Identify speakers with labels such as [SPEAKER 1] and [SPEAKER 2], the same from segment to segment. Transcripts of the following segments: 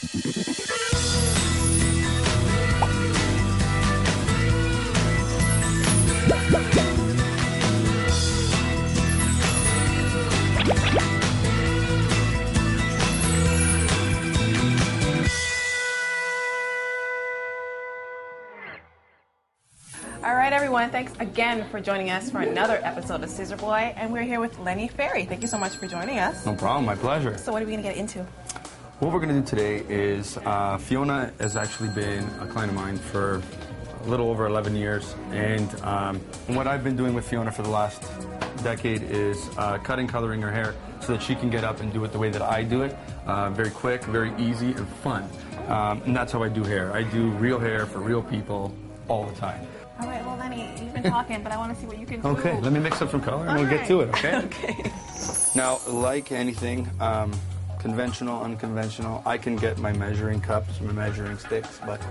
[SPEAKER 1] All right, everyone, thanks again for joining us for another episode of Scissor Boy, and we're here with Lenny Ferri. Thank you so much for joining us.
[SPEAKER 2] No problem, my pleasure.
[SPEAKER 1] So what are we going to get into?
[SPEAKER 2] What we're going to do today is, Fiona has actually been a client of mine for a little over 11 years, and what I've been doing with Fiona for the last decade is cutting, coloring her hair so that she can get up and do it the way that I do it. Very quick, very easy, and fun. And that's how I do hair. I do real hair for real people all the time.
[SPEAKER 1] All right, well, Lenny, you've been talking, but I want to see what you can do.
[SPEAKER 2] Okay, let me mix up some color and we'll get to it, okay?
[SPEAKER 1] Okay.
[SPEAKER 2] Now, like anything, conventional, unconventional, I can get my measuring cups, my measuring sticks, but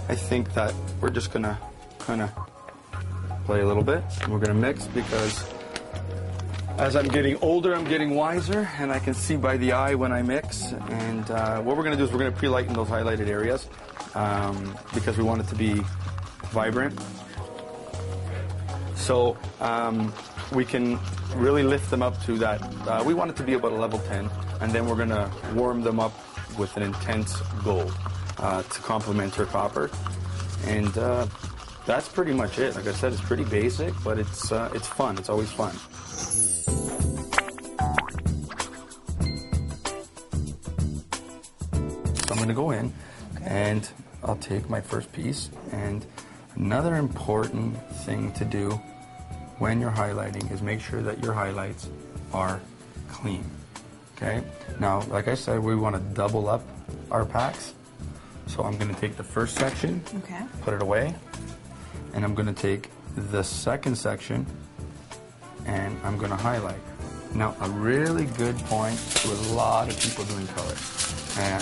[SPEAKER 2] I think that we're just gonna kind of play a little bit. We're gonna mix because as I'm getting older, I'm getting wiser, and I can see by the eye when I mix. And what we're gonna do is we're gonna pre-lighten those highlighted areas because we want it to be vibrant. So we can really lift them up to that. We want it to be about a level 10, and then we're going to warm them up with an intense gold to complement her copper. And that's pretty much it. Like I said, it's pretty basic, but it's fun. It's always fun. So I'm going to go in, and I'll take my first piece. And another important thing to do when you're highlighting is make sure that your highlights are clean, okay? Now, like I said, we want to double up our packs. So I'm going to take the first section,
[SPEAKER 1] okay,
[SPEAKER 2] put it away, and I'm going to take the second section and I'm going to highlight. Now, a really good point to a lot of people doing color.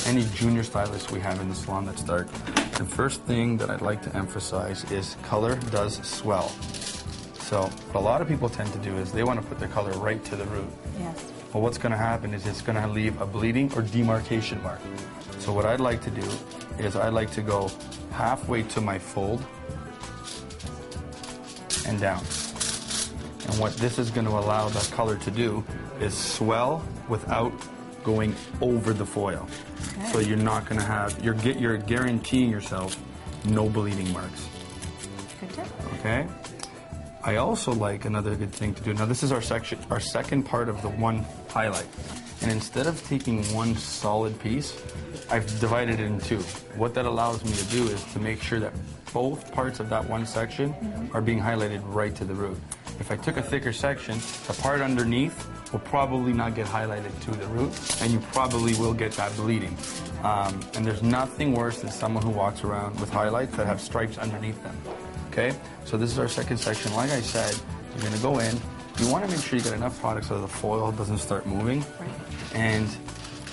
[SPEAKER 2] Any junior stylists we have in the salon that start, the first thing that I'd like to emphasize is color does swell. So what a lot of people tend to do is they want to put their color right to the root.
[SPEAKER 1] Yes.
[SPEAKER 2] Well, what's going to happen is it's going to leave a bleeding or demarcation mark. So what I'd like to do is I'd like to go halfway to my fold and down. And what this is going to allow that color to do is swell without going over the foil. Okay. So you're not going to have, you're guaranteeing yourself no bleeding marks.
[SPEAKER 1] Good tip.
[SPEAKER 2] Okay? I also like another good thing to do. Now this is our second part of the one highlight. And instead of taking one solid piece, I've divided it in two. What that allows me to do is to make sure that both parts of that one section are being highlighted right to the root. If I took a thicker section, the part underneath will probably not get highlighted to the root, and you probably will get that bleeding. And there's nothing worse than someone who walks around with highlights that have stripes underneath them. Okay, so this is our second section. Like I said, you're going to go in. You want to make sure you get enough product so the foil doesn't start moving.
[SPEAKER 1] Right.
[SPEAKER 2] And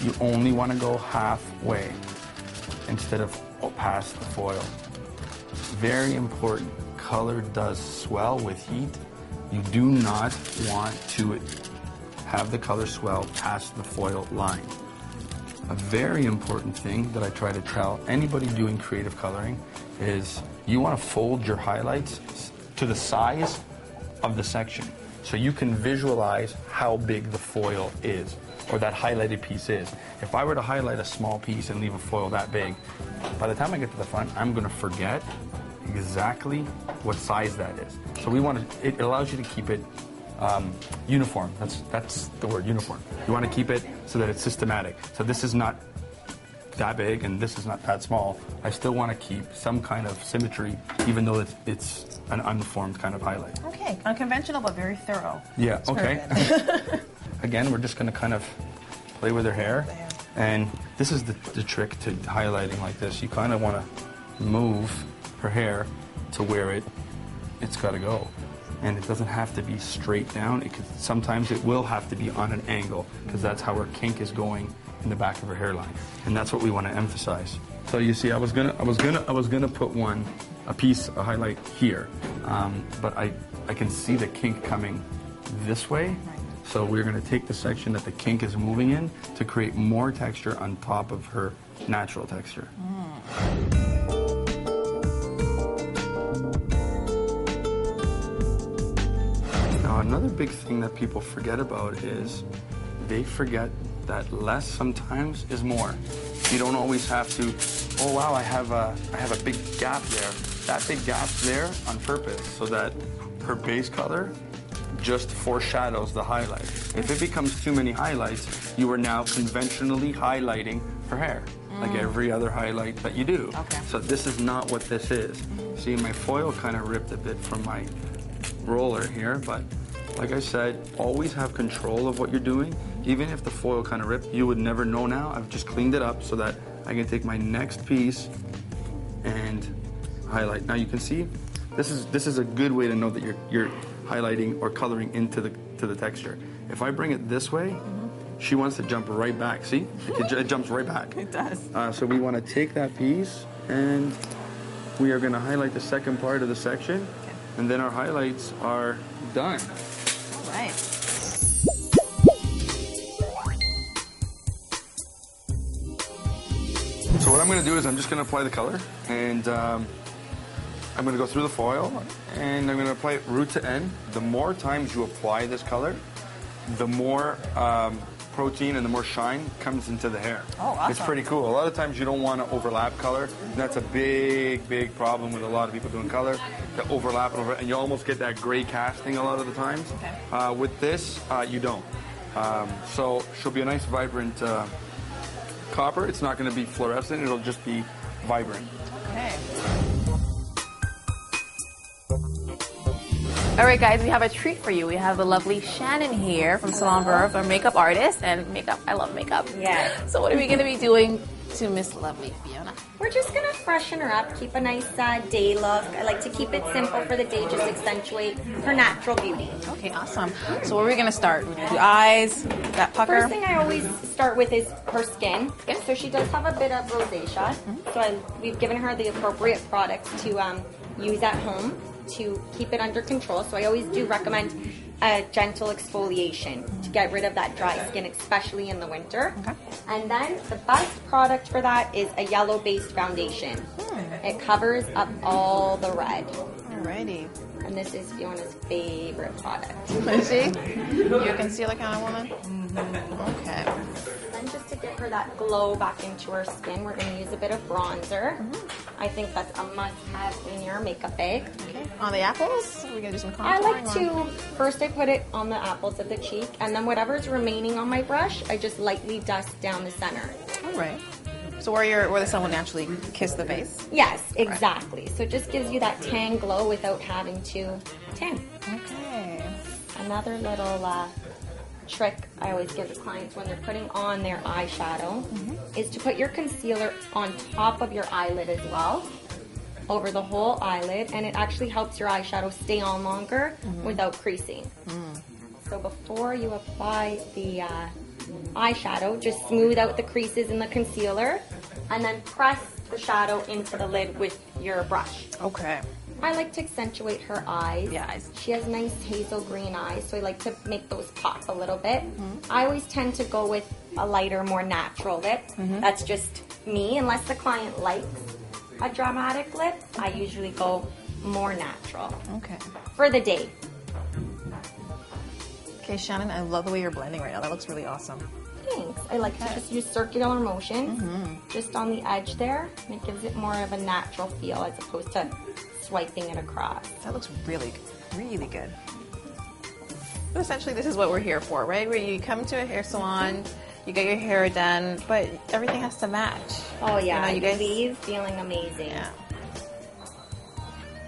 [SPEAKER 2] you only want to go halfway instead of past the foil. Very important. Color does swell with heat. You do not want to have the color swell past the foil line. A very important thing that I try to tell anybody doing creative coloring is you want to fold your highlights to the size of the section so you can visualize how big the foil is or that highlighted piece is. If I were to highlight a small piece and leave a foil that big, by the time I get to the front, I'm going to forget exactly what size that is. So we want to, it allows you to keep it uniform. That's the word, uniform. You want to keep it so that it's systematic. So this is not that big and this is not that small. I still want to keep some kind of symmetry, even though it's an unformed kind of highlight.
[SPEAKER 1] Okay, unconventional but very thorough.
[SPEAKER 2] Yeah, okay. Again, we're just going to kind of play with her hair. And this is the trick to highlighting like this. You kind of want to move her hair to where it's got to go. And it doesn't have to be straight down. Sometimes it will have to be on an angle because that's how her kink is going in the back of her hairline, and that's what we want to emphasize. So you see, I was gonna put a highlight here, but I can see the kink coming this way, So we're going to take the section that the kink is moving in to create more texture on top of her natural texture. Now, another big thing that people forget about is they forget that less sometimes is more. You don't always have to, oh wow, I have a big gap there. That big gap's there on purpose so that her base color just foreshadows the highlight. If it becomes too many highlights, you are now conventionally highlighting her hair, like every other highlight that you do.
[SPEAKER 1] Okay.
[SPEAKER 2] So this is not what this is. See, my foil kind of ripped a bit from my roller here, but like I said, always have control of what you're doing. Even if the foil kind of ripped, you would never know now. I've just cleaned it up so that I can take my next piece and highlight. Now you can see, this is a good way to know that you're highlighting or coloring into the texture. If I bring it this way, she wants to jump right back. See, it jumps right back.
[SPEAKER 1] It does.
[SPEAKER 2] So we want to take that piece and we are going to highlight the second part of the section, and then our highlights are done.
[SPEAKER 1] All right.
[SPEAKER 2] So what I'm going to do is I'm just going to apply the color, and I'm going to go through the foil, and I'm going to apply it root to end. The more times you apply this color, the more protein and the more shine comes into the hair.
[SPEAKER 1] Oh, awesome.
[SPEAKER 2] It's pretty cool. A lot of times you don't want to overlap color, and that's a big problem with a lot of people doing color. To overlap and you almost get that gray casting a lot of the times.
[SPEAKER 1] Okay.
[SPEAKER 2] With this, you don't. So she'll be a nice vibrant copper. It's not going to be fluorescent, it'll just be vibrant.
[SPEAKER 1] Okay. All right, guys, we have a treat for you. We have the lovely Shannon here from Salon Verve, our makeup artist, and makeup. I love makeup.
[SPEAKER 3] Yeah.
[SPEAKER 1] So what are we going to be doing to Miss Lovely Fiona?
[SPEAKER 3] We're just going to freshen her up, keep a nice day look. I like to keep it simple for the day, just accentuate her natural beauty.
[SPEAKER 1] Okay, awesome. So where are we going to start? The eyes, that pucker?
[SPEAKER 3] First thing I always start with is her skin. So she does have a bit of rosacea. So we've given her the appropriate products to use at home to keep it under control. So I always do recommend a gentle exfoliation to get rid of that dry skin, especially in the winter.
[SPEAKER 1] Okay.
[SPEAKER 3] And then the best product for that is a yellow-based foundation. It covers up all the red.
[SPEAKER 1] Alrighty.
[SPEAKER 3] And this is Fiona's favorite product.
[SPEAKER 1] Is she? You're a concealer kind of woman? Okay.
[SPEAKER 3] Then just to get her that glow back into her skin, we're going to use a bit of bronzer. I think that's a must-have in your makeup bag.
[SPEAKER 1] Okay. On the apples? Are we going to do some contouring?
[SPEAKER 3] I like to, first I put it on the apples of the cheek, and then whatever's remaining on my brush, I just lightly dust down the center.
[SPEAKER 1] All right. So where the sun will naturally kiss the face?
[SPEAKER 3] Yes, exactly. So it just gives you that tan glow without having to tan.
[SPEAKER 1] Okay.
[SPEAKER 3] Another little trick I always give the clients when they're putting on their eyeshadow is to put your concealer on top of your eyelid as well, over the whole eyelid, and it actually helps your eyeshadow stay on longer without creasing. So before you apply the eyeshadow, just smooth out the creases in the concealer and then press the shadow into the lid with your brush.
[SPEAKER 1] Okay.
[SPEAKER 3] I like to accentuate her eyes.
[SPEAKER 1] The eyes.
[SPEAKER 3] She has nice hazel green eyes, so I like to make those pop a little bit. I always tend to go with a lighter, more natural lip. That's just me. Unless the client likes a dramatic lip, I usually go more natural
[SPEAKER 1] Okay.
[SPEAKER 3] for the day.
[SPEAKER 1] Okay, Shannon, I love the way you're blending right now. That looks really awesome.
[SPEAKER 3] Thanks. I like to just use circular motion just on the edge there, and it gives it more of a natural feel as opposed to swiping it across.
[SPEAKER 1] That looks really, really good. But essentially, this is what we're here for, right? Where you come to a hair salon, you get your hair done, but everything has to match.
[SPEAKER 3] Oh yeah,
[SPEAKER 1] You know, you guys
[SPEAKER 3] leave feeling amazing.
[SPEAKER 1] Yeah.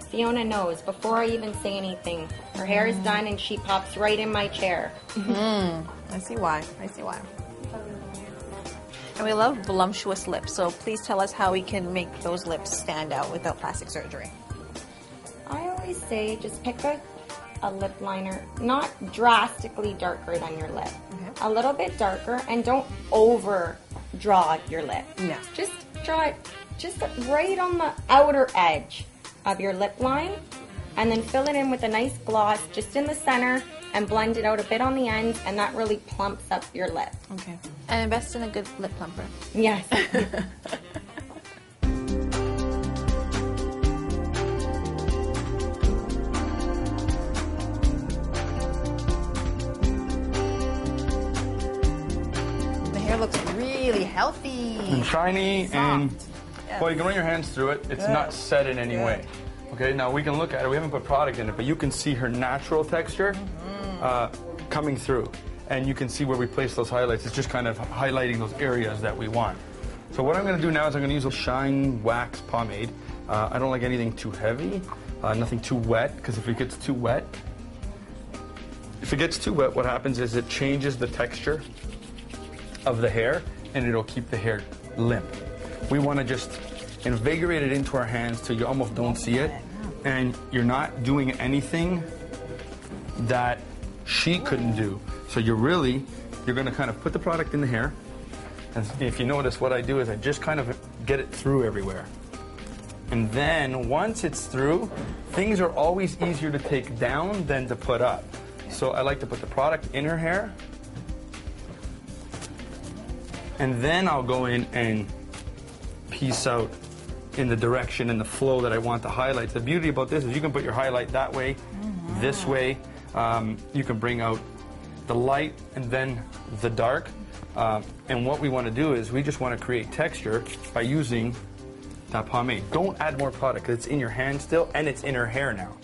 [SPEAKER 3] Fiona knows before I even say anything. Her hair is done and she pops right in my chair.
[SPEAKER 1] I see why. I see why. And we love voluptuous lips, so please tell us how we can make those lips stand out without plastic surgery.
[SPEAKER 3] I always say just pick a lip liner, not drastically darker than your lip. A little bit darker, and don't over draw your lip.
[SPEAKER 1] No.
[SPEAKER 3] Just draw it just right on the outer edge of your lip line, and then fill it in with a nice gloss just in the center and blend it out a bit on the ends, and that really plumps up your lip.
[SPEAKER 1] Okay. And invest in a good lip plumper.
[SPEAKER 3] Yes.
[SPEAKER 1] The hair looks really healthy.
[SPEAKER 2] And shiny, and well, you can run your hands through it. It's not set in any way. Okay, now we can look at it. We haven't put product in it, but you can see her natural texture coming through. And you can see where we place those highlights. It's just kind of highlighting those areas that we want. So what I'm going to do now is I'm going to use a Shine Wax Pomade. I don't like anything too heavy, nothing too wet, because if it gets too wet, what happens is it changes the texture of the hair, and it'll keep the hair limp. We want to just invigorate it into our hands till you almost don't see it, and you're not doing anything that she couldn't do. So you're going to kind of put the product in the hair, and if you notice, what I do is I just kind of get it through everywhere. And then once it's through, things are always easier to take down than to put up. So I like to put the product in her hair, and then I'll go in and piece out in the direction and the flow that I want the highlights. The beauty about this is you can put your highlight that way, this way. You can bring out the light and then the dark. And what we want to do is we just want to create texture by using that pomade. Don't add more product because it's in your hand still, and it's in her hair now.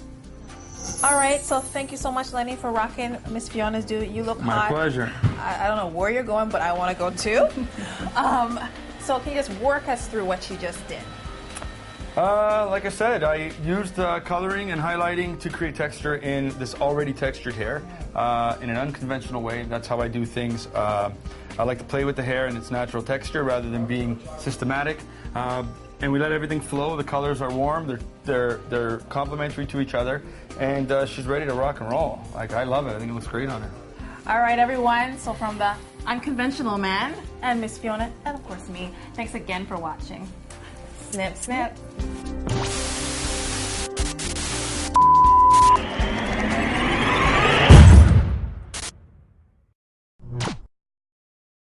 [SPEAKER 1] All right, so thank you so much, Lenny, for rocking Miss Fiona's Do. You look hot.
[SPEAKER 2] My pleasure.
[SPEAKER 1] I don't know where you're going, but I want to go too. So can you just work us through what you just did?
[SPEAKER 2] Like I said, I used coloring and highlighting to create texture in this already textured hair in an unconventional way. That's how I do things. I like to play with the hair and its natural texture rather than being systematic. And we let everything flow. The colors are warm. They're complementary to each other. And she's ready to rock and roll. Like, I love it. I think it looks great on her.
[SPEAKER 1] All right, everyone. So from the unconventional man and Miss Fiona, and of course me, thanks again for watching. Snip, snip.